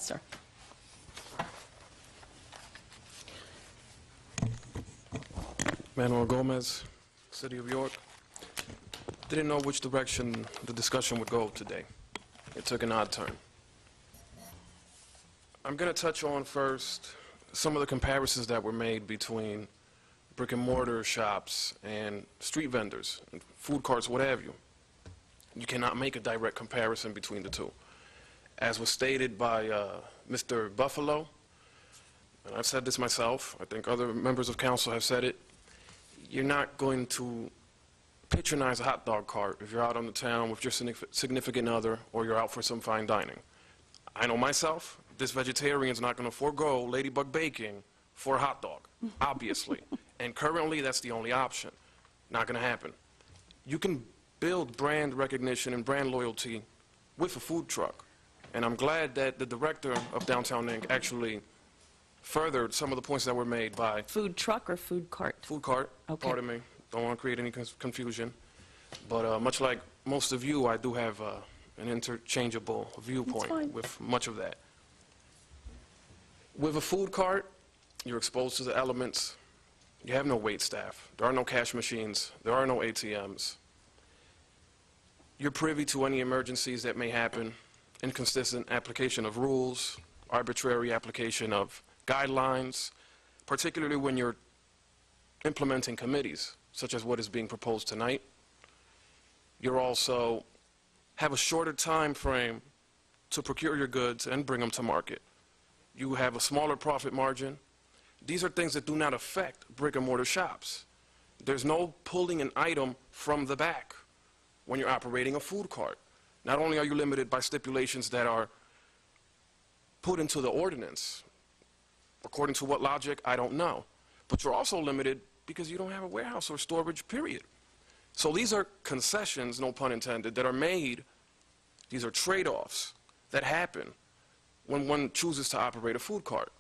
sir. Manuel Gomez, City of York. Didn't know which direction the discussion would go today. It took an odd turn. I'm going to touch on first some of the comparisons that were made between brick and mortar shops and street vendors, and food carts, what have you. You cannot make a direct comparison between the two. As was stated by Mr. Buffalo, and I've said this myself, I think other members of council have said it, you're not going to patronize a hot dog cart if you're out on the town with your significant other or you're out for some fine dining. I know myself, this vegetarian's not going to forego ladybug baking for a hot dog, obviously. And currently, that's the only option. Not going to happen. You can build brand recognition and brand loyalty with a food truck. And I'm glad that the director of Downtown Inc. actually furthered some of the points that were made by... Food truck or food cart? Food cart, Okay. pardon me. Don't want to create any confusion. But much like most of you, I do have an interchangeable viewpoint with much of that. With a food cart, you're exposed to the elements. You have no wait staff. There are no cash machines. There are no ATMs. You're privy to any emergencies that may happen, inconsistent application of rules, arbitrary application of guidelines, particularly when you're implementing committees, such as what is being proposed tonight. You also have a shorter time frame to procure your goods and bring them to market. You have a smaller profit margin. These are things that do not affect brick and mortar shops. There's no pulling an item from the back when you're operating a food cart. Not only are you limited by stipulations that are put into the ordinance, according to what logic, I don't know, but you're also limited because you don't have a warehouse or storage, period. So these are concessions, no pun intended, that are made. These are trade-offs that happen when one chooses to operate a food cart.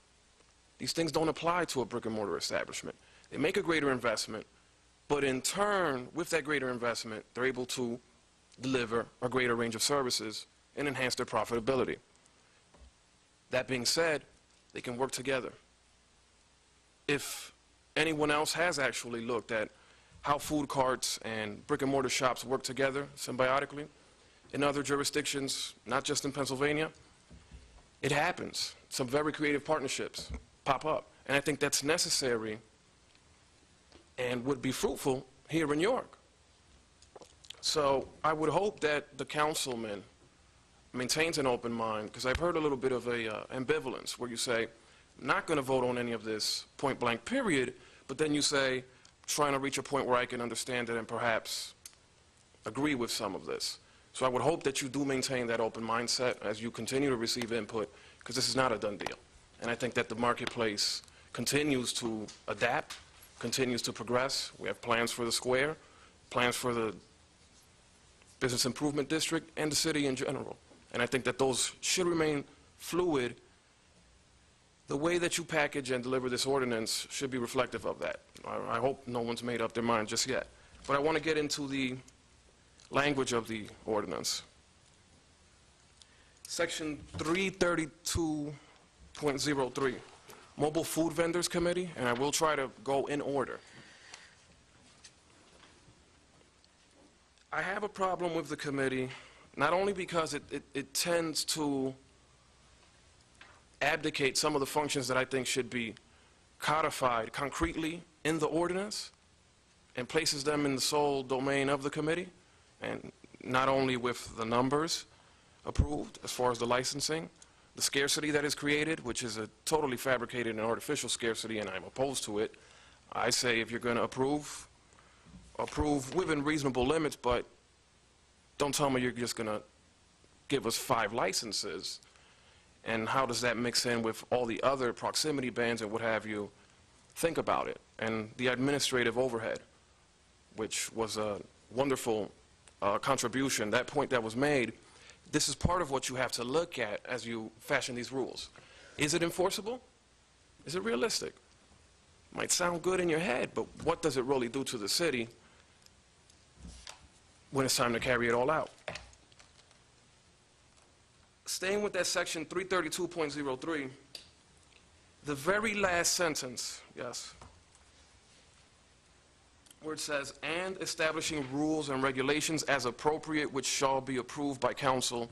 These things don't apply to a brick and mortar establishment. They make a greater investment, but in turn, with that greater investment, they're able to deliver a greater range of services and enhance their profitability. That being said, they can work together. If anyone else has actually looked at how food carts and brick and mortar shops work together symbiotically in other jurisdictions, not just in Pennsylvania, it happens. Some very creative partnerships pop up. And I think that's necessary and would be fruitful here in York. So I would hope that the councilman maintains an open mind, because I've heard a little bit of a ambivalence where you say, not going to vote on any of this, point blank, period, but then you say, trying to reach a point where I can understand it and perhaps agree with some of this. So I would hope that you do maintain that open mindset as you continue to receive input, because this is not a done deal. And I think that the marketplace continues to adapt, continues to progress. We have plans for the square, plans for the business improvement district, and the city in general. And I think that those should remain fluid. The way that you package and deliver this ordinance should be reflective of that. I hope no one's made up their mind just yet. But I want to get into the language of the ordinance. Section 332.03, Mobile Food Vendors Committee, and I will try to go in order. I have a problem with the committee, not only because it tends to abdicate some of the functions that I think should be codified concretely in the ordinance and places them in the sole domain of the committee, and not only with the numbers approved as far as the licensing, the scarcity that is created, which is a totally fabricated and artificial scarcity, and I'm opposed to it. I say if you're going to approve within reasonable limits, but don't tell me you're just going to give us 5 licenses. And how does that mix in with all the other proximity bans and what have you? Think about it. And the administrative overhead, which was a wonderful contribution, that point that was made, this is part of what you have to look at as you fashion these rules. Is it enforceable? Is it realistic? Might sound good in your head, but what does it really do to the city when it's time to carry it all out? staying with that section 332.03, the very last sentence, yes, where it says, "and establishing rules and regulations as appropriate which shall be approved by council,"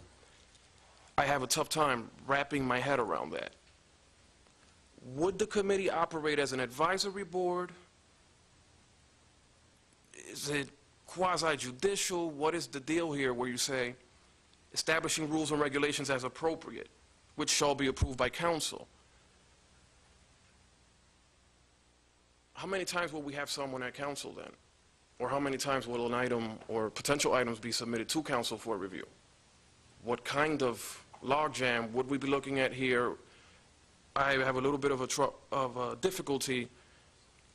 I have a tough time wrapping my head around that. Would the committee operate as an advisory board? Is it quasi-judicial? What is the deal here where you say, establishing rules and regulations as appropriate, which shall be approved by council? How many times will we have someone at council then? Or how many times will an item or potential items be submitted to council for review? What kind of logjam would we be looking at here? I have a little bit of a difficulty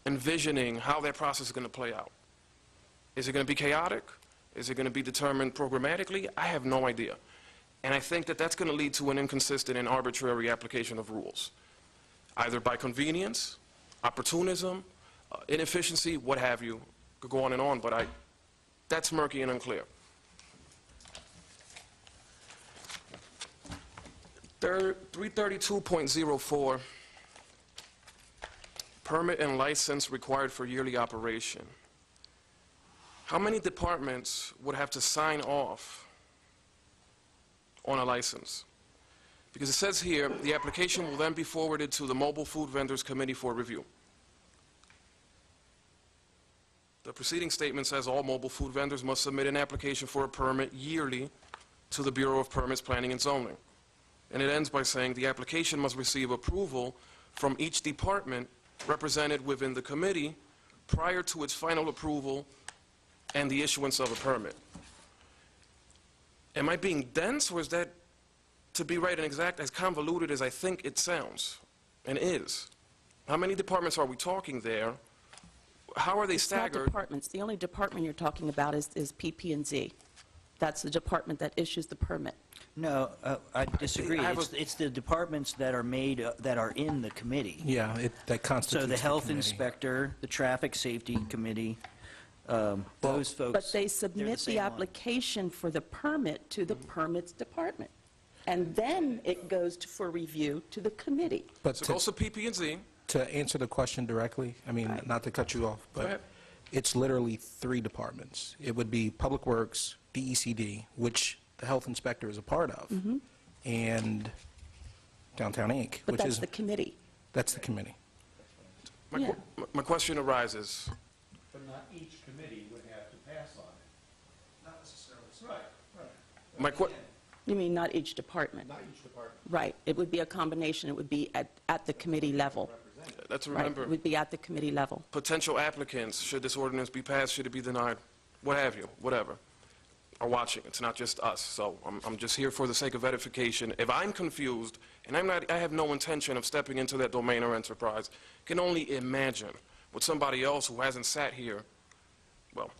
envisioning how that process is going to play out. Is it going to be chaotic? Is it going to be determined programmatically? I have no idea. And I think that that's going to lead to an inconsistent and arbitrary application of rules, either by convenience, opportunism, inefficiency, what have you. Could go on and on, but that's murky and unclear. 332.04, permit and license required for yearly operation. How many departments would have to sign off on a license? Because it says here, the application will then be forwarded to the Mobile Food Vendors Committee for review. The preceding statement says all mobile food vendors must submit an application for a permit yearly to the Bureau of Permits, Planning and Zoning. And it ends by saying the application must receive approval from each department represented within the committee prior to its final approval and the issuance of a permit. Am I being dense, or is that, to be right and exact, as convoluted as I think it sounds and is? How many departments are we talking there? How are they staggered? It's not departments. The only department you're talking about is PP&Z. That's the department that issues the permit. No, I disagree. It's the departments that are made, that are in the committee. Yeah, that constitutes So the health committee. inspector, the traffic safety committee, those folks. But they they're submit same the one. application for the permit to the permits department. And then it goes for review to the committee. But So it goes to PP&Z. to answer the question directly, I mean, Right. not to cut you off, Go ahead. but it's literally 3 departments. It would be Public Works, DECD, which the health inspector is a part of, and Downtown Inc., But which that's is, the committee. that's the committee. My question arises, But not each committee would have to pass on it. Not necessarily. Right. my que- You mean not each department? Not each department. Right. It would be a combination. It would be at the committee level. let's Right. remember, It would be at the committee level. potential applicants, should this ordinance be passed, should it be denied, what have you, whatever, are watching. It's not just us. So I'm just here for the sake of edification. If I'm confused, and I have no intention of stepping into that domain or enterprise, can only imagine what somebody else who hasn't sat here, well,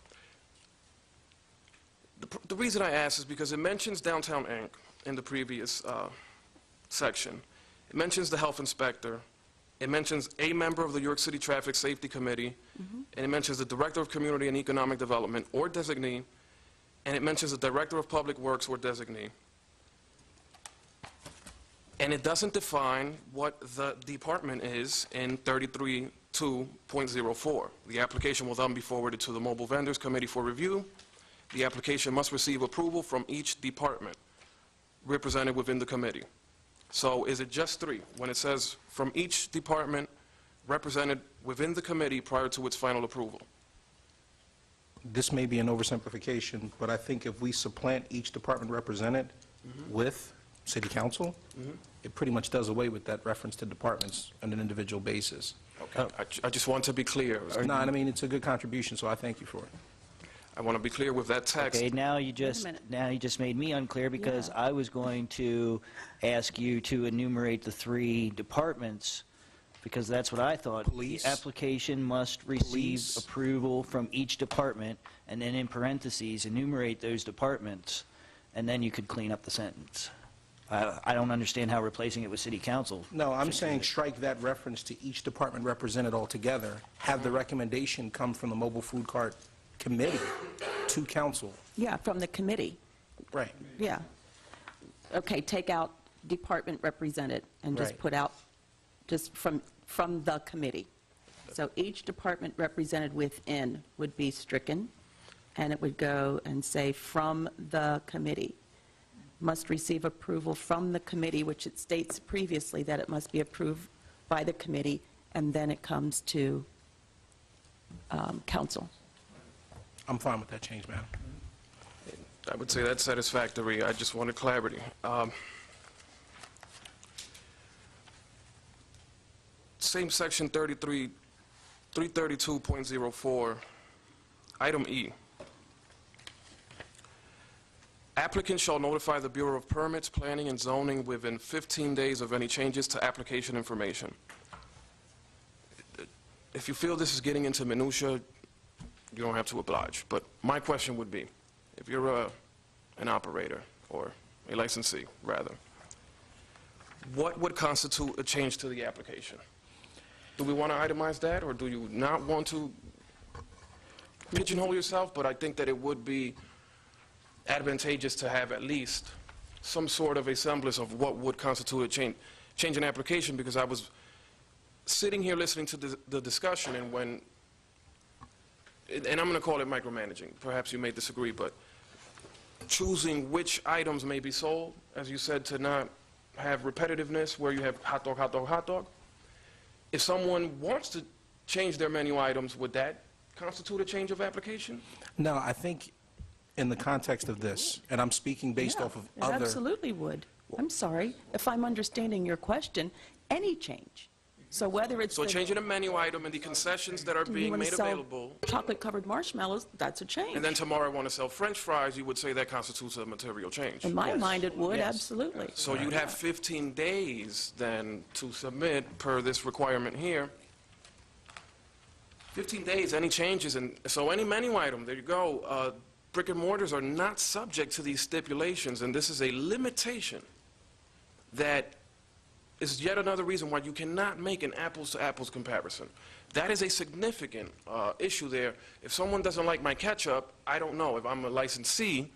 the reason I ask is because it mentions Downtown Inc. in the previous section. It mentions the health inspector. It mentions a member of the New York City Traffic Safety Committee, and it mentions the Director of Community and Economic Development or designee, and it mentions the Director of Public Works or designee. And it doesn't define what the department is in 332.04. The application will then be forwarded to the Mobile Vendors Committee for review. The application must receive approval from each department represented within the committee. So is it just 3 when it says from each department represented within the committee prior to its final approval? This may be an oversimplification, but I think if we supplant each department represented with city council, it pretty much does away with that reference to departments on an individual basis. Okay. I just want to be clear. No, I mean, it's a good contribution, so I thank you for it. I want to be clear with that text. Okay, now you minute. just made me unclear, because Yeah. I was going to ask you to enumerate the 3 departments, because that's what I thought. Police. The application must receive Police. approval from each department, and then in parentheses, enumerate those departments, and then you could clean up the sentence. I don't understand how replacing it with city council. No, I'm saying strike that reference to each department represented altogether, have the recommendation come from the mobile food cart committee to council. Yeah, from the committee. Right. Yeah. okay, take out department represented and just Right. put out, just from the committee. So each department represented within would be stricken, and it would go and say, from the committee. Must receive approval from the committee, which it states previously that it must be approved by the committee, and then it comes to council. I'm fine with that change, madam. I would say that's satisfactory. I just wanted clarity. Same section 332.04, item E. Applicant shall notify the Bureau of Permits, Planning, and Zoning within 15 days of any changes to application information. If you feel this is getting into minutia, you don't have to oblige. But my question would be, if you're an operator, or a licensee, rather, what would constitute a change to the application? Do we want to itemize that, or do you not want to pigeonhole yourself? But I think that it would be advantageous to have at least some sort of a semblance of what would constitute a change in application, because I was sitting here listening to the discussion, and and I'm going to call it micromanaging. Perhaps you may disagree, but choosing which items may be sold, as you said, to not have repetitiveness where you have hot dog, hot dog, hot dog. If someone wants to change their menu items, would that constitute a change of application? No, I think in the context of this, and I'm speaking based Yeah, off of it other... absolutely would. I'm sorry, if I'm understanding your question, any change. So whether it's So changing a menu item and the concessions that are you being want to made sell available, chocolate-covered marshmallows, that's a change. and then tomorrow I want to sell French fries, you would say that constitutes a material change. In my mind, it would, Yes. absolutely. So you'd have 15 days then to submit per this requirement here. 15 days, any changes, and so any menu item, there you go. Brick and mortars are not subject to these stipulations, and this is a limitation that is yet another reason why you cannot make an apples-to-apples comparison. That is a significant issue there. If someone doesn't like my ketchup, I don't know, if I'm a licensee,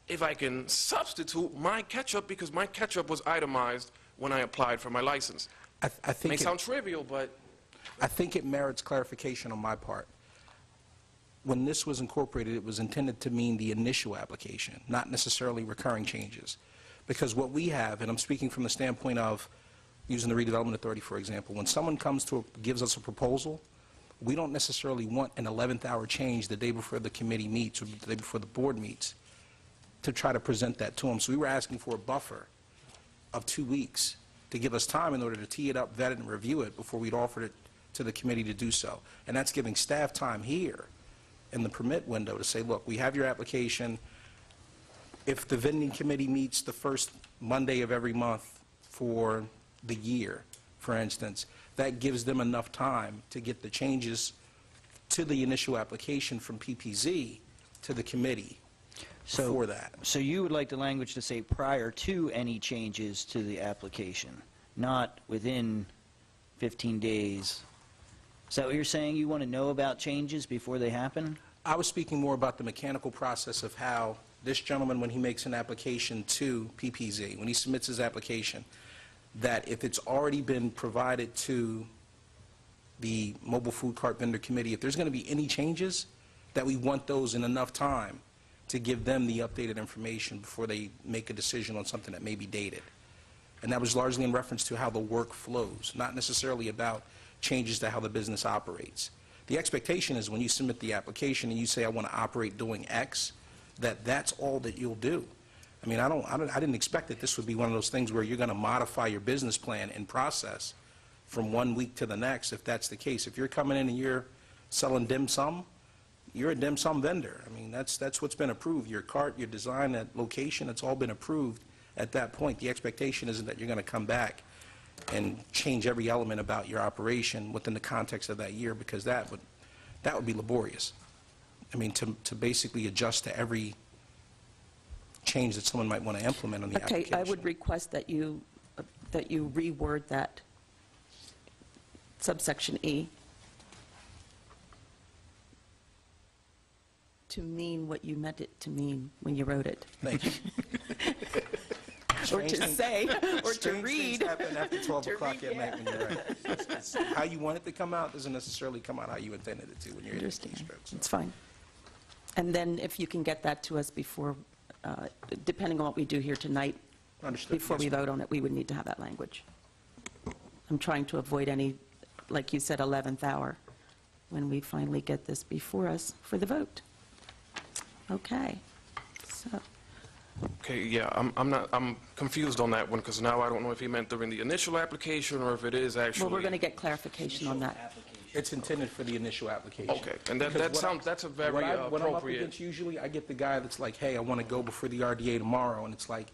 if I can substitute my ketchup because my ketchup was itemized when I applied for my license. I think May it- sound trivial, but I think it merits clarification on my part. When this was incorporated, it was intended to mean the initial application, not necessarily recurring changes. Because what we have, and I'm speaking from the standpoint of using the redevelopment authority, for example, when someone gives us a proposal, we don't necessarily want an 11th hour change the day before the committee meets or the day before the board meets to try to present that to them. So we were asking for a buffer of 2 weeks to give us time in order to tee it up, vet it, and review it before we'd offer it to the committee to do so. And that's giving staff time here in the permit window to say, look, we have your application. If the vending committee meets the first Monday of every month for the year, for instance, that gives them enough time to get the changes to the initial application from PPZ to the committee before that. So you would like the language to say prior to any changes to the application, not within 15 days? Is that what you're saying? You want to know about changes before they happen? I was speaking more about the mechanical process of how this gentleman, when he makes an application to PPZ, when he submits his application, that if it's already been provided to the Mobile Food Cart Vendor Committee, if there's going to be any changes, that we want those in enough time to give them the updated information before they make a decision on something that may be dated. And that was largely in reference to how the work flows, not necessarily about changes to how the business operates. The expectation is when you submit the application and you say, I want to operate doing X, that's all that you'll do. I mean, I didn't expect that this would be one of those things where you're going to modify your business plan and process from 1 week to the next, if that's the case. If you're coming in and you're selling dim sum, you're a dim sum vendor. I mean, that's what's been approved. Your cart, your design, that location, it's all been approved at that point. The expectation isn't that you're going to come back and change every element about your operation within the context of that year, because that would be laborious. I mean, to basically adjust to every change that someone might want to implement on the Okay, application. I would request that you reword that subsection E to mean what you meant it to mean when you wrote it. Thank you. or to say, or to Strange read. things happen after 12 To o'clock read, at night when you're right. How you want it to come out doesn't necessarily come out how you intended it to when you're in the Understand. keystrokes. It's fine. And then if you can get that to us before, depending on what we do here tonight, Understood. before Yes, we ma'am. vote on it, we would need to have that language. I'm trying to avoid any, like you said, 11th hour, when we finally get this before us for the vote. Okay, so, Okay, yeah, I'm confused on that one, because now I don't know if he meant during the initial application or if it is actually... well, we're going to get clarification on that. It's intended for the initial application. Okay, and that Because that's a very what I'm up appropriate... against usually, I get the guy that's like, hey, I want to go before the RDA tomorrow, and it's like,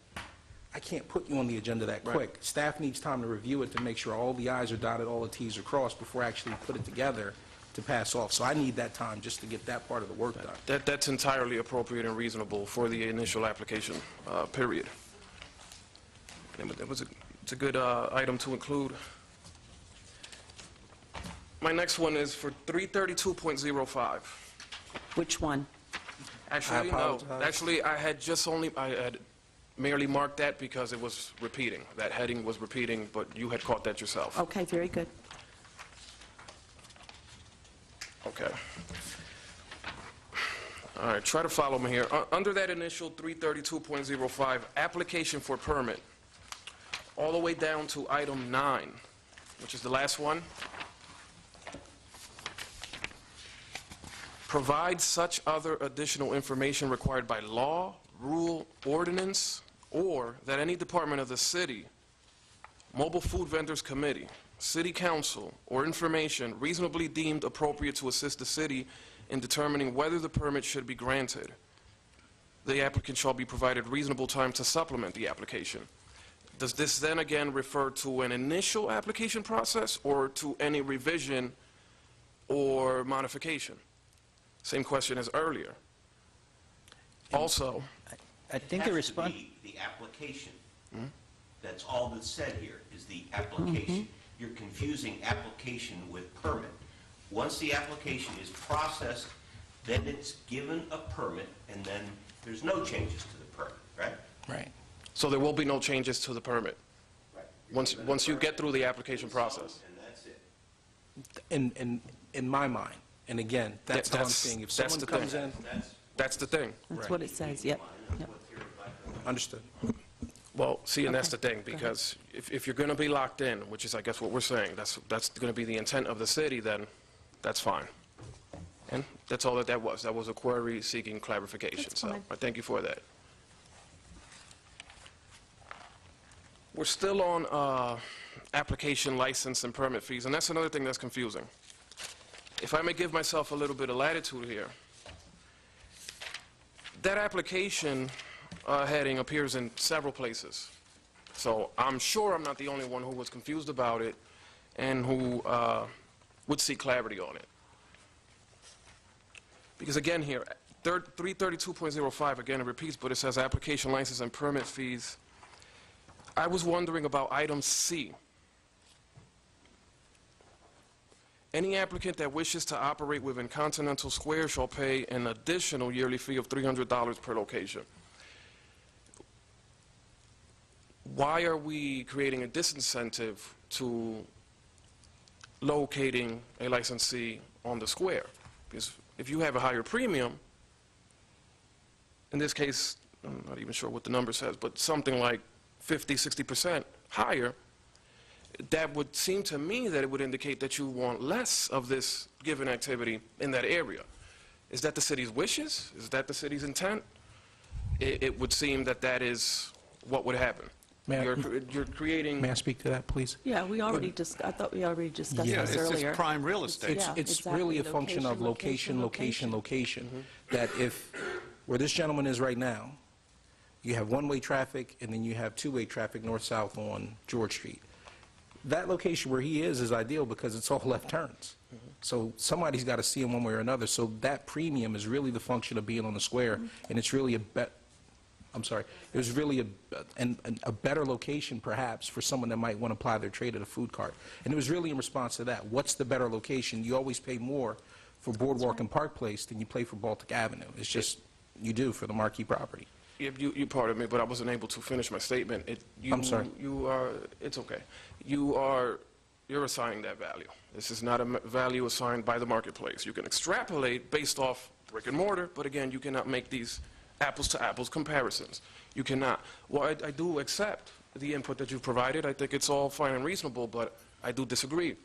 I can't put you on the agenda that Right. quick. Staff needs time to review it to make sure all the i's are dotted, all the t's are crossed before actually put it together to pass off. So I need that time just to get that part of the work done. That's entirely appropriate and reasonable for the initial application period. And it's a good item to include. My next one is for 332.05. Which one? Actually, no. apologize. Actually, I had merely marked that because it was repeating. That heading was repeating, but you had caught that yourself. Okay, very good. Okay. All right, try to follow me here. Under that initial 332.05, application for permit, all the way down to item 9, which is the last one. Provide such other additional information required by law, rule, ordinance, or that any department of the city, Mobile Food Vendors Committee, City Council, or information reasonably deemed appropriate to assist the city in determining whether the permit should be granted. The applicant shall be provided reasonable time to supplement the application. Does this then again refer to an initial application process or to any revision or modification? Same question as earlier. Also, I think the response, The application. That's all that's said here, is the application. You're confusing application with permit. Once the application is processed, then it's given a permit, and then there's no changes to the permit, right? Right. so there will be no changes to the permit Right. once you get through the application process. And that's it. In my mind, and again, that's how I'm That's- seeing, if that's someone the comes thing. in, That's the thing. That's Right. what it says, yep. Yep. understood. Well, see, and that's the Okay, thing, go ahead. because if you're going to be locked in, which is, I guess, what we're saying, that's going to be the intent of the city, then that's fine. And that's all that was. That was a query seeking clarification. That's So fine. I thank you for that. We're still on application, license, and permit fees, and that's another thing that's confusing. If I may give myself a little bit of latitude here, that application heading appears in several places. So I'm sure I'm not the only one who was confused about it and who would seek clarity on it. Because again here, 332.05, again it repeats, but it says application, license, and permit fees. I was wondering about item C. Any applicant that wishes to operate within Continental Square shall pay an additional yearly fee of $300 per location. Why are we creating a disincentive to locating a licensee on the square? Because if you have a higher premium, in this case, I'm not even sure what the number says, but something like 50, 60% higher, that would seem to me that it would indicate that you want less of this given activity in that area. Is that the city's wishes? Is that the city's intent? It would seem that that is what would happen. May I- You're creating... May I speak to that, please? Yeah, we already I thought we already discussed Yeah, this It's earlier. just prime real estate. Yeah, It's exactly. really a function of location, that if, where this gentleman is right now, you have one-way traffic, and then you have two-way traffic north-south on George Street. That location where he is ideal because it's all left turns. So somebody's got to see him one way or another. So that premium is really the function of being on the square, and it's really there's really a better location perhaps for someone that might want to apply their trade at a food cart. And it was really in response to that. What's the better location? You always pay more for Boardwalk and Park Place than you pay for Baltic Avenue. It's just, you do for the marquee property. You pardon me, but I wasn't able to finish my statement. I'm sorry. It's okay. You're assigning that value. This is not a value assigned by the marketplace. You can extrapolate based off brick and mortar, but again, you cannot make these apples-to-apples comparisons. You cannot. Well, I do accept the input that you've provided. I think it's all fine and reasonable, but I do disagree.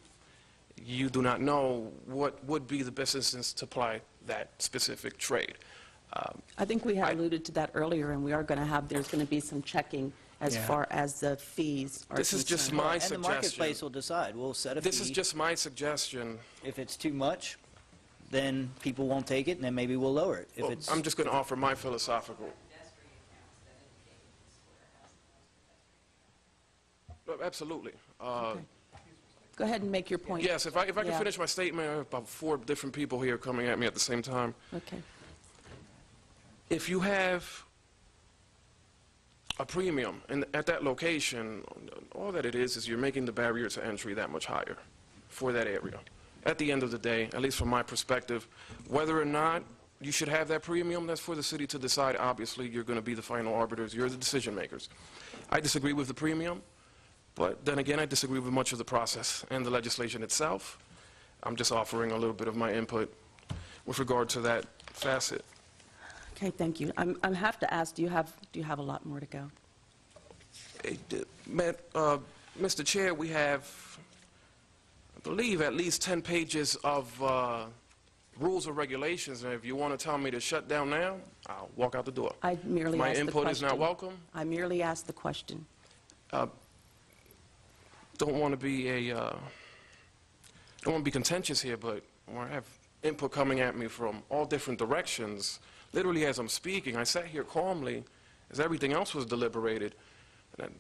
You do not know what would be the best instance to apply that specific trade. I think we had alluded to that earlier, and we are going to have, there's going to be some checking as Yeah. far as the fees are This is just concerned. my And the suggestion. marketplace will decide. We'll set a fee. This is just my suggestion. If it's too much, then people won't take it, and then maybe we'll lower it. If Well, it's, I'm just going to offer my philosophical. Absolutely. Okay. Go ahead and make your point. Yes, if I can Yeah. finish my statement, I have about 4 different people here coming at me at the same time. Okay. If you have a premium and at that location, all that it is you're making the barrier to entry that much higher for that area. At the end of the day, at least from my perspective, whether or not you should have that premium, that's for the city to decide. Obviously, you're going to be the final arbiters. You're the decision makers. I disagree with the premium, but then again, I disagree with much of the process and the legislation itself. I'm just offering a little bit of my input with regard to that facet. Okay, thank you. I have to ask, do you have a lot more to go? Mr. Chair, we have, I believe, at least 10 pages of rules or regulations, and if you want to tell me to shut down now, I'll walk out the door. I merely My asked the input is not question. welcome. I merely asked the question. Don't want to be contentious here, but when I have input coming at me from all different directions, literally as I'm speaking, I sat here calmly as everything else was deliberated. And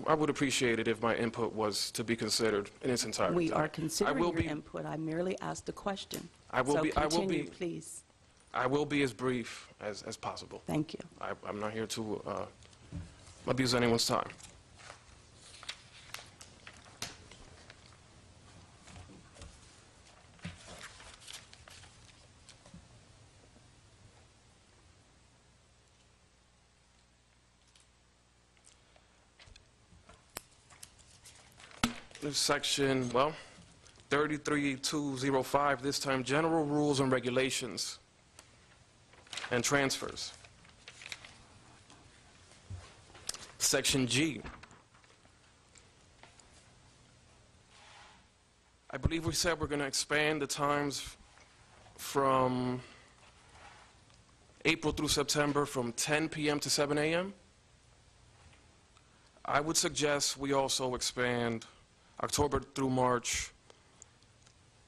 I would appreciate it if my input was to be considered in its entirety. We are considering your be- input. I merely asked a question. I will So be- I will continue, be- please. I will be as brief as possible. Thank you. I'm not here to abuse anyone's time. This section, well, 33205, this time, general rules and regulations and transfers. Section G. I believe we said we're going to expand the times from April through September from 10 p.m. to 7 a.m. I would suggest we also expand October through March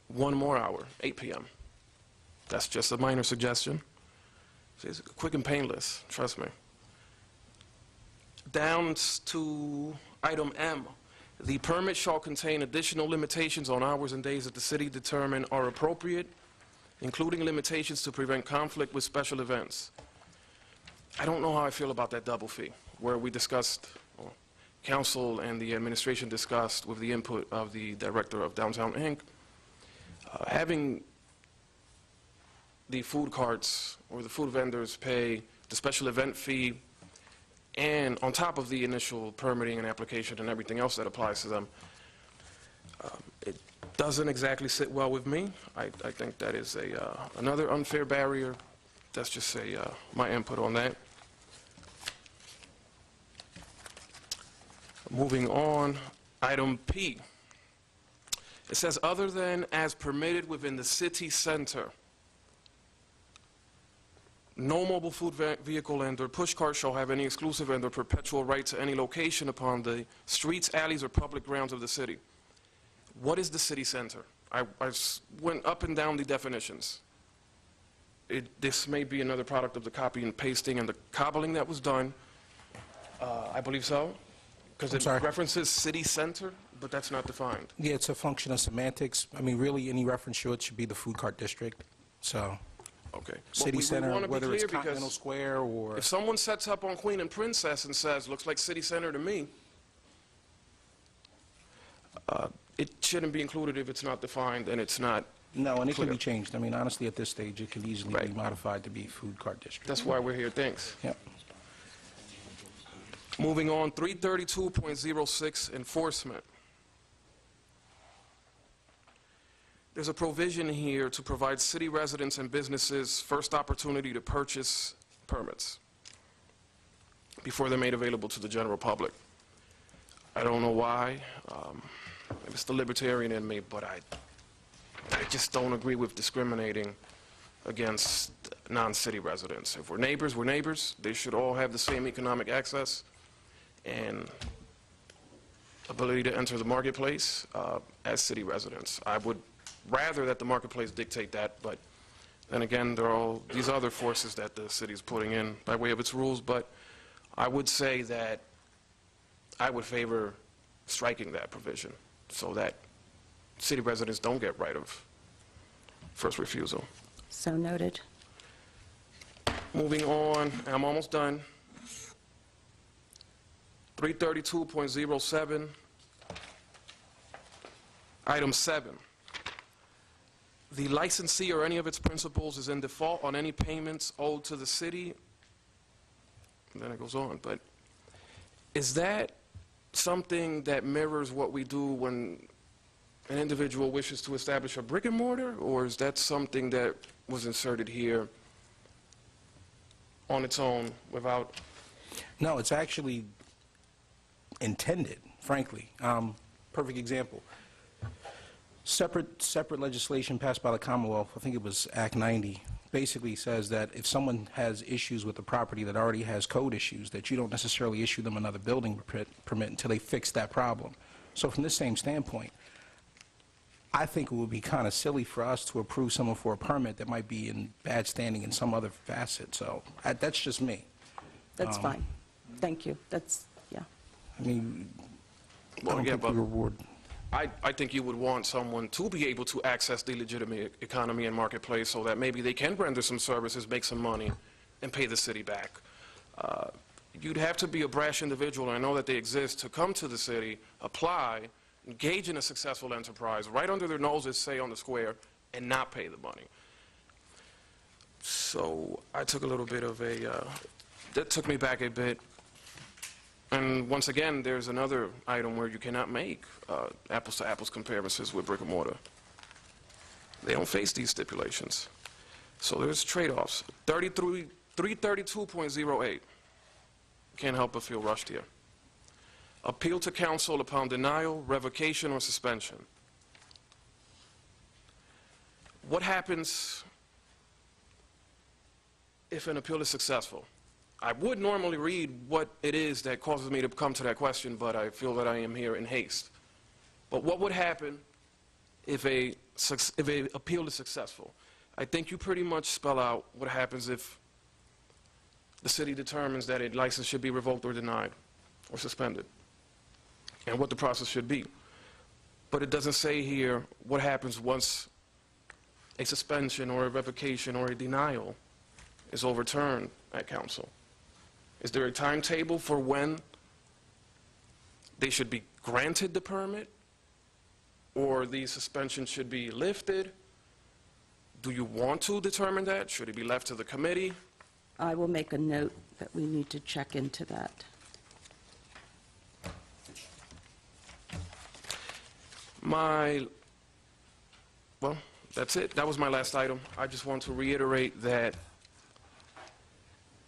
1 more hour, 8 p.m. That's just a minor suggestion. It's quick and painless, trust me. Down to item M. The permit shall contain additional limitations on hours and days that the city determine are appropriate, including limitations to prevent conflict with special events. I don't know how I feel about that double fee, where we discussed, or council and the administration discussed with the input of the director of Downtown Inc., having the food carts or the food vendors pay the special event fee and on top of the initial permitting and application and everything else that applies to them, it doesn't exactly sit well with me. I think that is another unfair barrier. That's just my input on that. Moving on, item P. It says, other than as permitted within the city center, no mobile food vehicle and/or push cart shall have any exclusive and/or perpetual right to any location upon the streets, alleys, or public grounds of the city. What is the city center? I went up and down the definitions. This may be another product of the copy and pasting and the cobbling that was done. I believe so, because it sorry? references city center, but that's not defined. Yeah, it's a function of semantics. I mean, really, any reference to it should be the food cart district. So, Okay. city we center, wanna be whether it's clear because Continental Square or... if someone sets up on Queen and Princess and says, looks like city center to me, it shouldn't be included if it's not defined and it's not. No, and it can Clear. be changed. I mean, honestly, at this stage, it can easily be Right. modified to be food cart district. That's why we're here. Thanks. Yep. Moving on, 332.06, enforcement. There's a provision here to provide city residents and businesses first opportunity to purchase permits before they're made available to the general public. I don't know why. It's the libertarian in me, but I just don't agree with discriminating against non-city residents. If we're neighbors, we're neighbors. They should all have the same economic access and ability to enter the marketplace as city residents. I would rather that the marketplace dictate that, but then again, there are all these other forces that the city's putting in by way of its rules, but I would say that I would favor striking that provision so that city residents don't get right of first refusal. So noted. Moving on, and I'm almost done. 332.07, item 7. The licensee or any of its principals is in default on any payments owed to the city. And then it goes on, but is that something that mirrors what we do when an individual wishes to establish a brick and mortar, or is that something that was inserted here on its own without? No, it's actually intended, frankly. Perfect example. Separate legislation passed by the Commonwealth, I think it was Act 90, basically says that if someone has issues with the property that already has code issues, that you don't necessarily issue them another building permit until they fix that problem. So from this same standpoint, I think it would be kind of silly for us to approve someone for a permit that might be in bad standing in some other facet. So that's just me. That's fine. Thank you. That's, yeah. I mean, Well, I don't yeah, think we but reward. I think you would want someone to be able to access the legitimate economy and marketplace so that maybe they can render some services, make some money, and pay the city back. You'd have to be a brash individual, and I know that they exist, to come to the city, apply, engage in a successful enterprise, right under their noses, say on the square, and not pay the money. So I took a little bit of a, that took me back a bit. And once again, there's another item where you cannot make apples-to-apples comparisons with brick and mortar. They don't face these stipulations. So there's trade-offs. 332.08. Can't help but feel rushed here. Appeal to council upon denial, revocation, or suspension. What happens if an appeal is successful? I would normally read what it is that causes me to come to that question, but I feel that I am here in haste. But what would happen if a appeal is successful? I think you pretty much spell out what happens if the city determines that a license should be revoked or denied or suspended, and what the process should be. But it doesn't say here what happens once a suspension or a revocation or a denial is overturned at council. Is there a timetable for when they should be granted the permit, or the suspension should be lifted? Do you want to determine that? Should it be left to the committee? I will make a note that we need to check into that. Well, that's it. That was my last item. I just want to reiterate that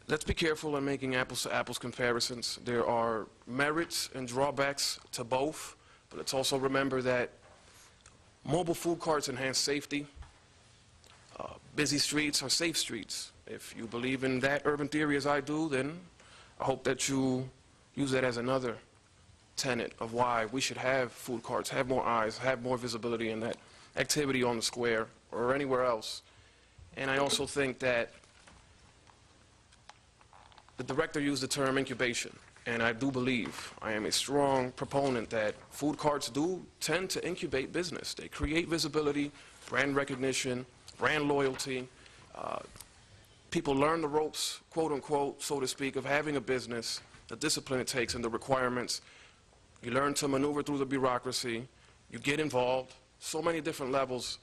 let's be careful in making apples-to-apples comparisons. There are merits and drawbacks to both, but let's also remember that mobile food carts enhance safety. Busy streets are safe streets. If you believe in that urban theory as I do, then I hope that you use that as another tenet of why we should have food carts, have more eyes, have more visibility in that activity on the square or anywhere else. And I also think that the director used the term incubation, and I do believe, I am a strong proponent that food carts do tend to incubate business. They create visibility, brand recognition, brand loyalty. People learn the ropes, quote unquote, so to speak, of having a business, the discipline it takes and the requirements. You learn to maneuver through the bureaucracy. You get involved. So many different levels,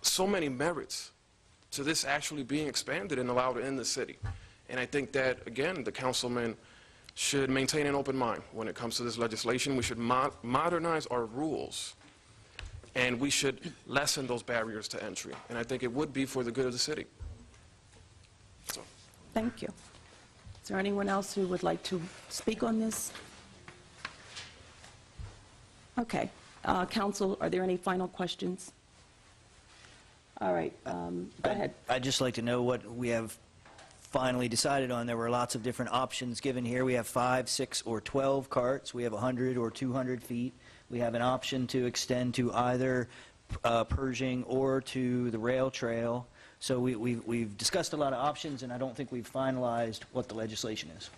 so many merits to this actually being expanded and allowed in the city. And I think that, again, the councilman should maintain an open mind when it comes to this legislation. We should modernize our rules, and we should lessen those barriers to entry. And I think it would be for the good of the city. So, Thank you. Is there anyone else who would like to speak on this? Okay. Council, are there any final questions? All right, go ahead. I'd just like to know what we have finally decided on. There were lots of different options given here. We have 5, 6, or 12 carts. We have 100 or 200 feet. We have an option to extend to either Pershing or to the rail trail. So we've discussed a lot of options, and I don't think we've finalized what the legislation is.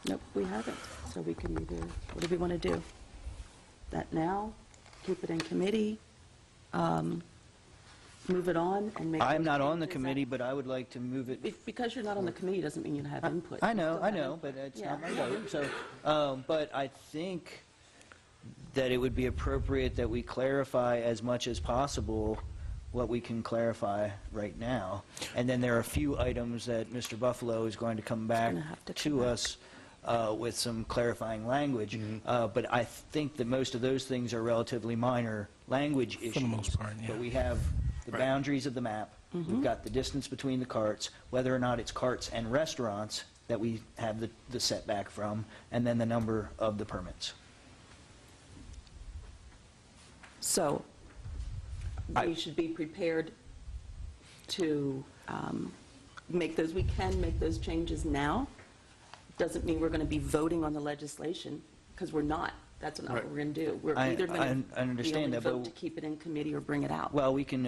Nope, we haven't. So we can either, what do we want to do? That now? Keep it in committee? Move it on and make... I'm those not on the changes? committee, but I would like to move it. Because you're not on the committee doesn't mean you have input. I You know, still I have know, input. but it's Yeah. not my vote. So, but I think that it would be appropriate that we clarify as much as possible what we can clarify right now. And then there are a few items that Mr. Buffalo is going to come back gonna have to come to back. us with some clarifying language. But I think that most of those things are relatively minor language issues. For the most part, yeah. But we have the Right. boundaries of the map. We've got the distance between the carts, whether or not it's carts and restaurants that we have the setback from, and then the number of the permits. So we should be prepared to make those, we can make those changes now. Doesn't mean we're going to be voting on the legislation, because we're not. That's not what we're going to do. We're I- either going I to be understand able to that, but- vote to keep it in committee or bring it out. Well, we can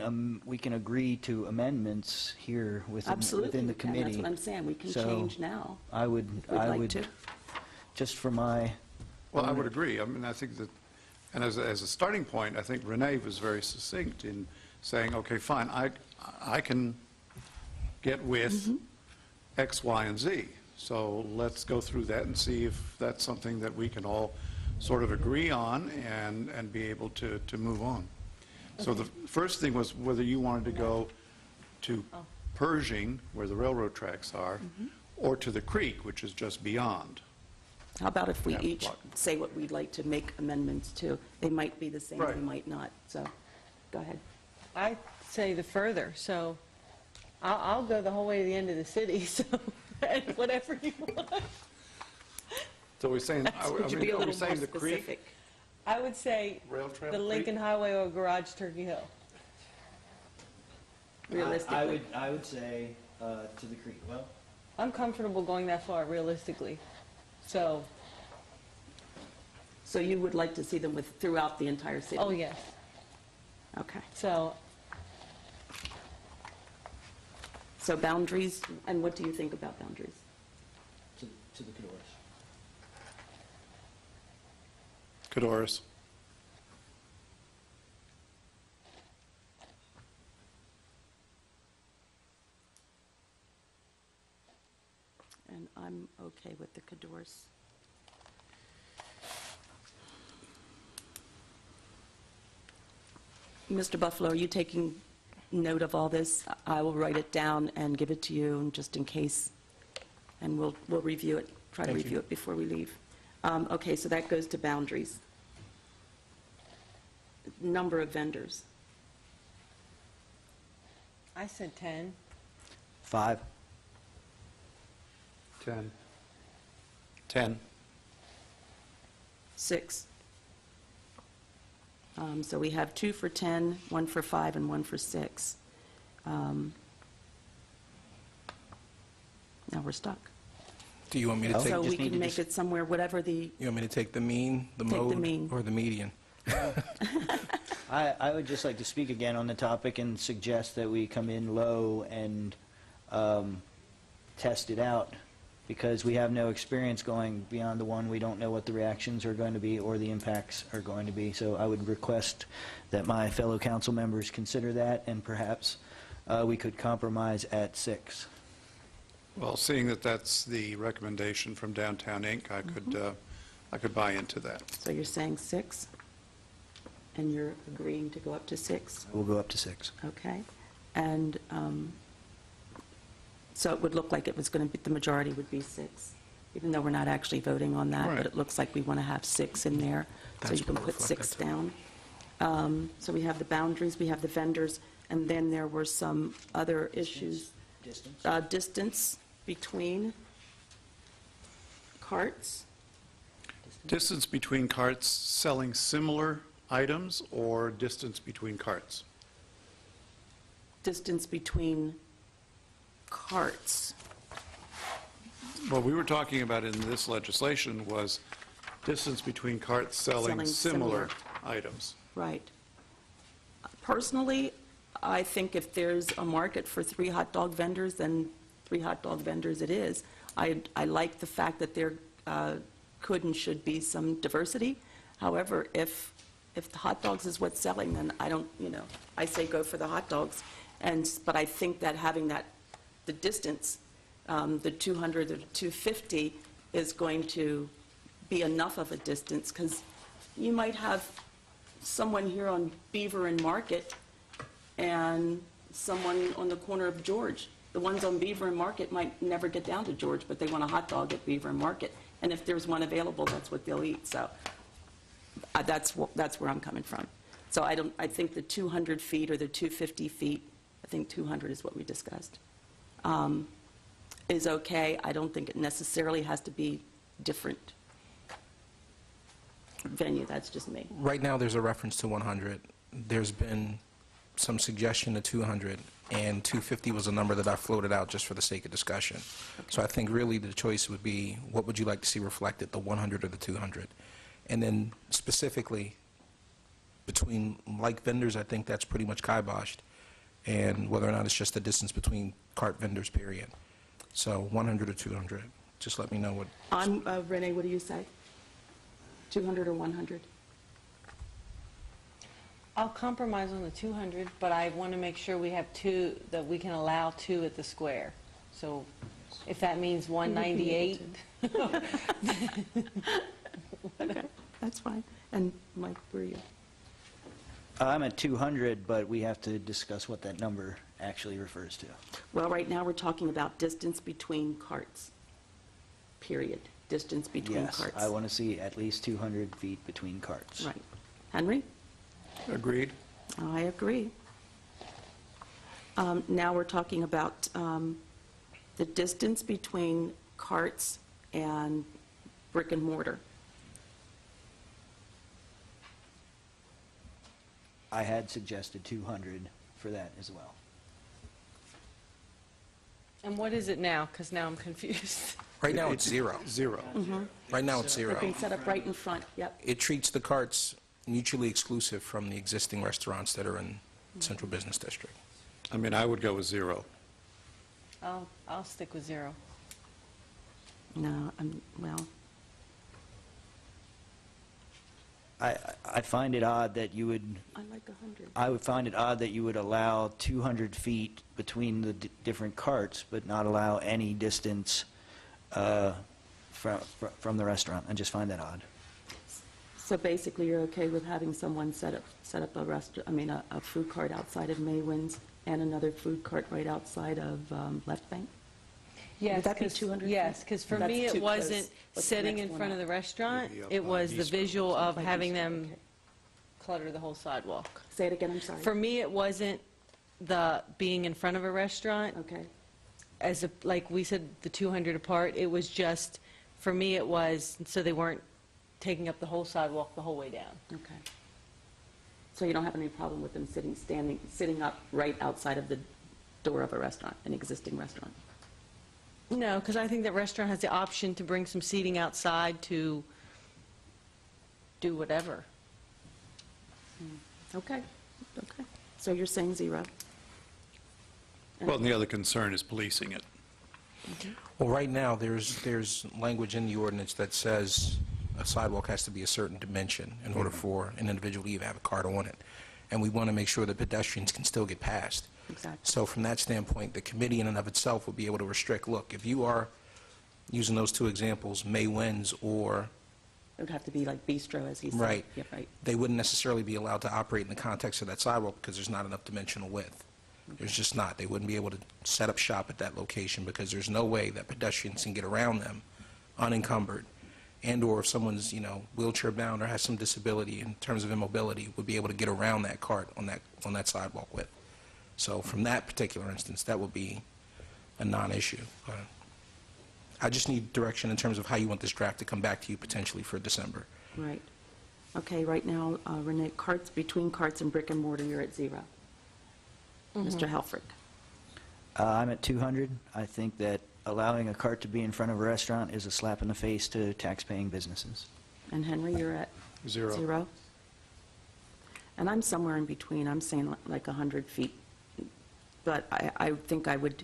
agree to amendments here Absolutely, within the we can. committee. That's what I'm saying. We can So, change now I would, if we'd like to. just for my, Well, I would agree. I mean, I think that, and as a starting point, I think Renee was very succinct in saying, okay, fine, I can get with X, Y, and Z. So let's go through that and see if that's something that we can all sort of agree on and be able to move on. So the first thing was whether you wanted to go to Pershing, where the railroad tracks are, or to the creek, which is just beyond. How about if we Yeah, each block. say what we'd like to make amendments to? They might be the same, they Right. might not. So, go ahead. I say the further, so I'll go the whole way to the end of the city, so, and whatever you want. So we're saying, Would you be a are we little more saying the creek? specific? I would say Rail trail the creek? Lincoln Highway or Garage Turkey Hill. Realistically. I would say to the creek. Well, I'm comfortable going that far realistically, so, So you would like to see them with, throughout the entire city? oh, yes. Okay. So, So boundaries, and what do you think about boundaries? to the Cadores. Cadorus. And I'm okay with the Cadors. Mr. Buffalo, are you taking note of all this? I will write it down and give it to you, and just in case, and we'll review it, try to Thank you. review it before we leave. Okay, so that goes to boundaries. Number of vendors. I said 10. 5. 10. 10. 6. So we have 2 for 10, 1 for 5, and 1 for 6. Now we're stuck. Do you want me to Oh. take, So just we need can to make dis- it somewhere, whatever the, you want me to take the mean, the Take the mode, mean. or the median? I would just like to speak again on the topic and suggest that we come in low and test it out, because we have no experience going beyond the one. We don't know what the reactions are going to be or the impacts are going to be. So I would request that my fellow council members consider that, and perhaps we could compromise at 6. Well, seeing that that's the recommendation from Downtown Inc., I could buy into that. so you're saying 6? And you're agreeing to go up to 6? We'll go up to 6. Okay. And so it would look like it was going to be, the majority would be 6. even though we're not actually voting on that, Right. but it looks like we want to have 6 in there, so That's you can what I put 6 reflected. down. So we have the boundaries, we have the vendors, and then there were some other issues. Distance? Distance between carts, Distance between carts selling similar items or distance between carts? distance between carts. What we were talking about in this legislation was distance between carts selling Selling similar similar. items. Right. Personally, I think if there's a market for 3 hot dog vendors, then 3 hot dog vendors it is. I like the fact that there could and should be some diversity. However, if the hot dogs is what's selling, then I don't, I say go for the hot dogs. But I think that having the distance, the 200 or 250 is going to be enough of a distance, because you might have someone here on Beaver and Market and someone on the corner of George. The ones on Beaver and Market might never get down to George, but they want a hot dog at Beaver and Market. And if there's one available, that's what they'll eat. So that's where I'm coming from. So I think the 200 feet or the 250 feet, I think 200 is what we discussed, is okay. I don't think it necessarily has to be different venue. That's just me. Right now, there's a reference to 100. There's been some suggestion to 200, and 250 was a number that I floated out just for the sake of discussion. So I think really the choice would be, what would you like to see reflected, the 100 or the 200? And then specifically, between like vendors, I think that's pretty much kiboshed, and whether or not it's just the distance between cart vendors, period. So 100 or 200, just let me know what. Renee, what do you say? 200 or 100? I'll compromise on the 200, but I want to make sure we have 2, that we can allow 2 at the square. So if that means 198, Okay, that's fine. And Mike, where are you? I'm at 200, but we have to discuss what that number actually refers to. Well, right now, we're talking about distance between carts, period. Distance between Yes, carts. I want to see at least 200 feet between carts. Right. Henry? Agreed? I agree. Now we're talking about the distance between carts and brick and mortar. I had suggested 200 for that as well. and what is it now? Because now I'm confused. Right now, it's 0. Zero. Right now, it's 0. They're being set up right in front, yep. It treats the carts mutually exclusive from the existing restaurants that are in Central Business District. I mean, I would go with 0. I'll stick with 0. No, well, I find it odd that you would, I like 100. I would find it odd that you would allow 200 feet between the different carts, but not allow any distance from the restaurant. I just find that odd. So basically, you're okay with having someone set up a a food cart outside of Maywin's and another food cart right outside of Left Bank? Yes, that be 'cause- 200 feet? Yes, because for That's me, too it wasn't close. What's the sitting next in one front of up? the restaurant. Maybe up It on was the Bistro. visual of Okay, having Bistro, them okay. clutter the whole sidewalk. Say it again, I'm sorry. For me, it wasn't the being in front of a restaurant, Okay, like we said, the 200 apart. It was just, for me, it was, so they weren't taking up the whole sidewalk the whole way down. okay. So you don't have any problem with them sitting up right outside of the door of a restaurant, an existing restaurant? No, because I think that restaurant has the option to bring some seating outside to do whatever. Okay, okay. So you're saying 0? Well, and the other concern is policing it. Well, right now, there's language in the ordinance that says a sidewalk has to be a certain dimension in order for an individual to even have a cart on it. And we want to make sure that pedestrians can still get past. Exactly. So from that standpoint, the committee in and of itself would be able to restrict, look, if you are using those 2 examples, May Wins or, It would have to be like bistro, as he said. right, Yeah, right. they wouldn't necessarily be allowed to operate in the context of that sidewalk because there's not enough dimensional width. There's just not. They wouldn't be able to set up shop at that location because there's no way that pedestrians can get around them unencumbered, and/or if someone's, wheelchair-bound or has some disability in terms of immobility, would be able to get around that cart on that sidewalk width. So from that particular instance, that would be a non-issue. But I just need direction in terms of how you want this draft to come back to you potentially for December. Right. Okay, right now, Renee, between carts and brick and mortar, you're at 0. Mr. Helfrich? I'm at 200. I think that allowing a cart to be in front of a restaurant is a slap in the face to tax-paying businesses. And Henry, you're at? 0. 0? And I'm somewhere in between. I'm saying like 100 feet. But I think I would,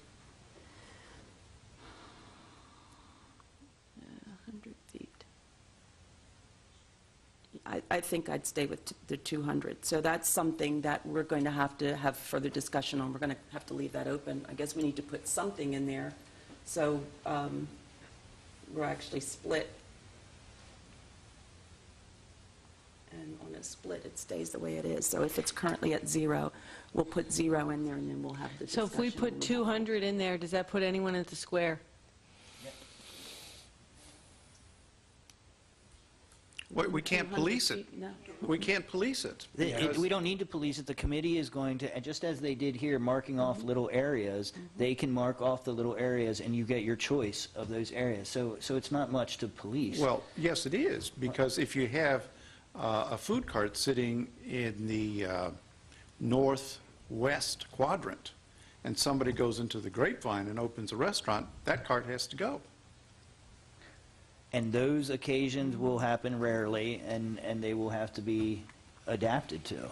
100 feet. I think I'd stay with the 200. So that's something that we're going to have further discussion on. We're going to have to leave that open. I guess we need to put something in there. So we're actually split. And on a split, it stays the way it is. So if it's currently at 0, we'll put 0 in there, and then we'll have the So discussion. if we put 200 in there, does that put anyone at the square? We can't 200 police it. feet? No. We can't police it. We don't need to police it. The committee is going to, and just as they did here, marking off little areas, they can mark off the little areas, and you get your choice of those areas. So it's not much to police. Well, yes, it is, because if you have a food cart sitting in the northwest quadrant, and somebody goes into the Grapevine and opens a restaurant, that cart has to go. And those occasions will happen rarely, and they will have to be adapted to.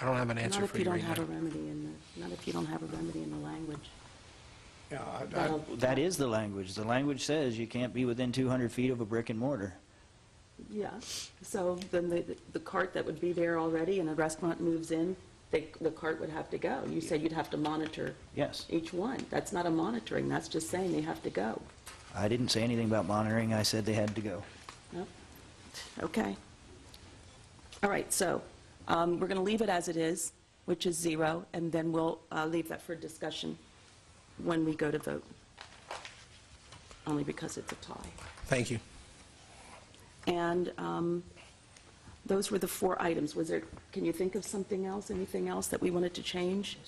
I don't have an answer Not if for you you don't right have a now. remedy not if you don't have a remedy in the language. Yeah, That'll- That is the language. The language says you can't be within 200 feet of a brick and mortar. Yeah, so then the cart that would be there already and a restaurant moves in, the cart would have to go. You said you'd have to monitor Yes. each one. That's not a monitoring, that's just saying they have to go. I didn't say anything about monitoring. I said they had to go. Yep. Okay. All right, so we're going to leave it as it is, which is 0, and then we'll leave that for discussion when we go to vote, only because it's a tie. Thank you. And those were the 4 items. Can you think of something else, anything else that we wanted to change?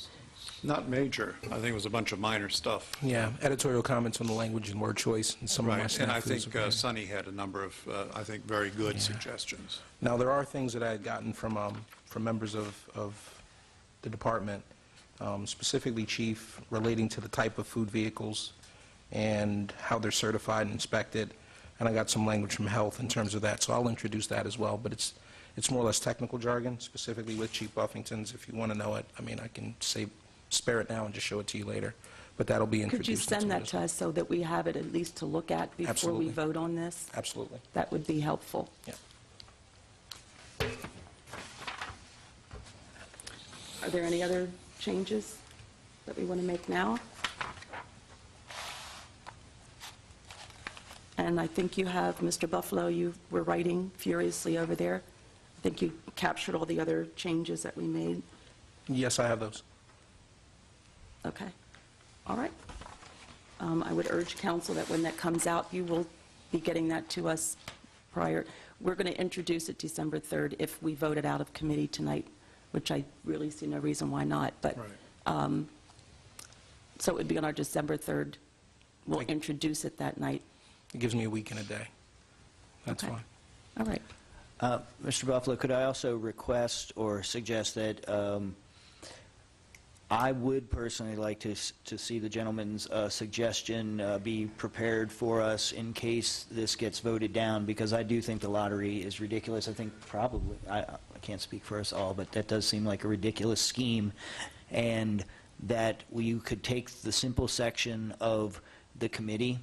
Not major. I think it was a bunch of minor stuff. Yeah, editorial comments on the language and word choice, and some of my Right, staff. and I views think of it. Sonny had a number of, I think, very good suggestions. Now, there are things that I had gotten from members of the department, specifically Chief, relating to the type of food vehicles and how they're certified and inspected, and I got some language from Health in terms of that, so I'll introduce that as well, but it's more or less technical jargon, specifically with Chief Buffington's. If you want to know it, I mean, I can spare it now and just show it to you later, but that'll be introduced. Could you send into that it as to us so that we have it at least to look at before Absolutely. we vote on this? Absolutely. That would be helpful. Yeah. Are there any other changes that we want to make now? And I think you have, Mr. Buffalo, you were writing furiously over there. I think you captured all the other changes that we made. Yes, I have those. Okay. All right. I would urge council that when that comes out, you will be getting that to us prior. We're going to introduce it December 3rd if we vote it out of committee tonight, which I really see no reason why not. But, Right. so it would be on our December 3rd. We'll Thank you. introduce it that night. It gives me a week and a day. That's Okay. fine. All right. Mr. Buffalo, could I also request or suggest that I would personally like to see the gentleman's suggestion be prepared for us in case this gets voted down, because I do think the lottery is ridiculous. I think probably, I can't speak for us all, but that does seem like a ridiculous scheme, and that you could take the simple section of the committee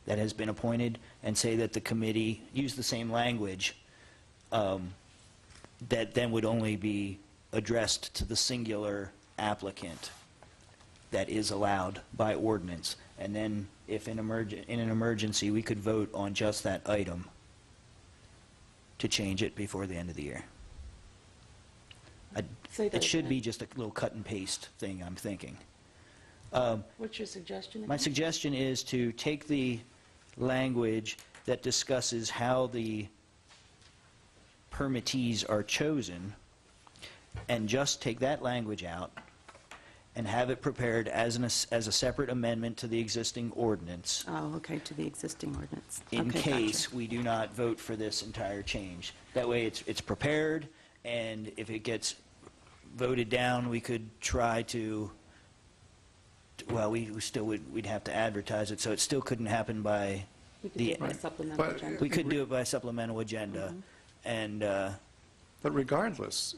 that has been appointed and say that the committee, use the same language, that then would only be addressed to the singular applicant that is allowed by ordinance. And then if in an emergency, we could vote on just that item to change it before the end of the year. Say that It should again. be just a little cut and paste thing, I'm thinking. What's your suggestion? My again? suggestion is to take the language that discusses how the permittees are chosen and just take that language out and have it prepared as a separate amendment to the existing ordinance Oh, okay, to the existing ordinance. in Okay, case gotcha. we do not vote for this entire change. That way, it's prepared, and if it gets voted down, we could try to, well, we still we'd have to advertise it, so it still couldn't happen by We could do the, it by supplemental But- agenda. we could do it by supplemental agenda, and, But regardless,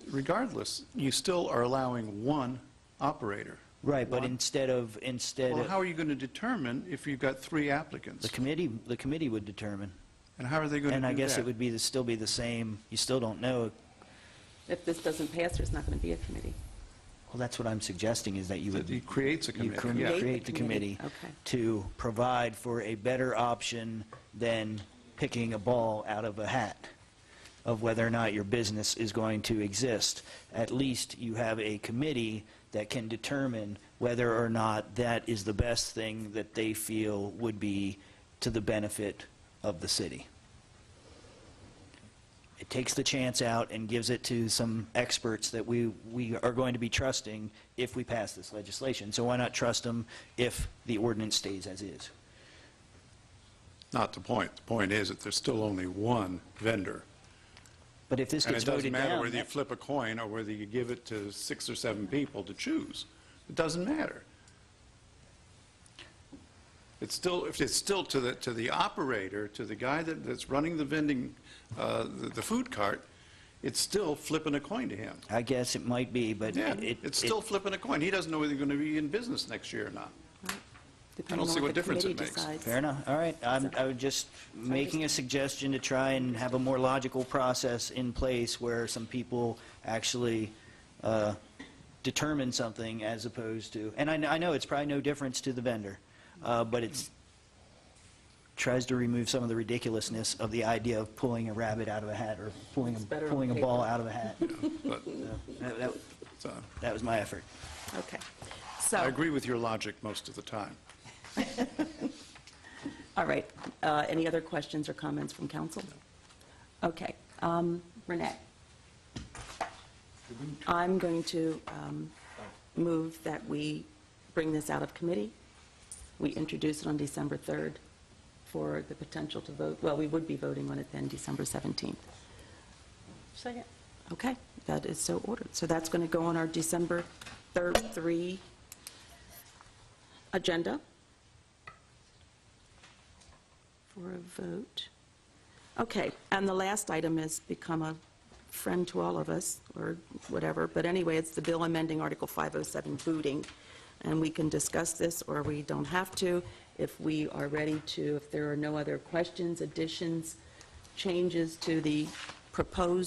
you still are allowing one operator. right, but One. instead of, Well, how are you going to determine if you've got 3 applicants? the committee would determine. And how are they going to do And that? I guess it would be, still be the same, you still don't know. If this doesn't pass, there's not going to be a committee. Well, that's what I'm suggesting, is that you would. That he creates a You committee, yeah. create the committee Okay. to provide for a better option than picking a ball out of a hat of whether or not your business is going to exist. At least you have a committee that can determine whether or not that is the best thing that they feel would be to the benefit of the city. It takes the chance out and gives it to some experts that we are going to be trusting if we pass this legislation. So why not trust them if the ordinance stays as is? Not the point. The point is that there's still only one vendor. But if this And gets it doesn't voted matter down, whether you flip a coin or whether you give it to 6 or 7 people to choose. It doesn't matter. It's still, if it's still to the operator, to the guy that's running the vending, the food cart, it's still flipping a coin to him. I guess it might be, but Yeah, it's still flipping a coin. He doesn't know whether he's going to be in business next year or not. Depending see on what the difference it committee makes. decides. fair enough. All right, I would just making a suggestion to try and have a more logical process in place where some people actually determine something as opposed to, and I know it's probably no difference to the vendor, but it's tries to remove some of the ridiculousness of the idea of pulling a rabbit out of a hat or pulling It's better on a paper. ball out of a hat. But So, that was my effort. Okay. I So, agree with your logic most of the time. all right. Any other questions or comments from council? Okay. Renee? I'm going to move that we bring this out of committee. We introduce it on December 3rd for the potential to vote. Well, we would be voting on it then December 17th. Second. Okay, that is so ordered. So that's going to go on our December 3rd 3 agenda for a vote. Okay, and the last item has become a friend to all of us, or whatever, but anyway, it's the bill amending Article 507 booting, and we can discuss this, or we don't have to, if we are ready to, if there are no other questions, additions, changes to the proposed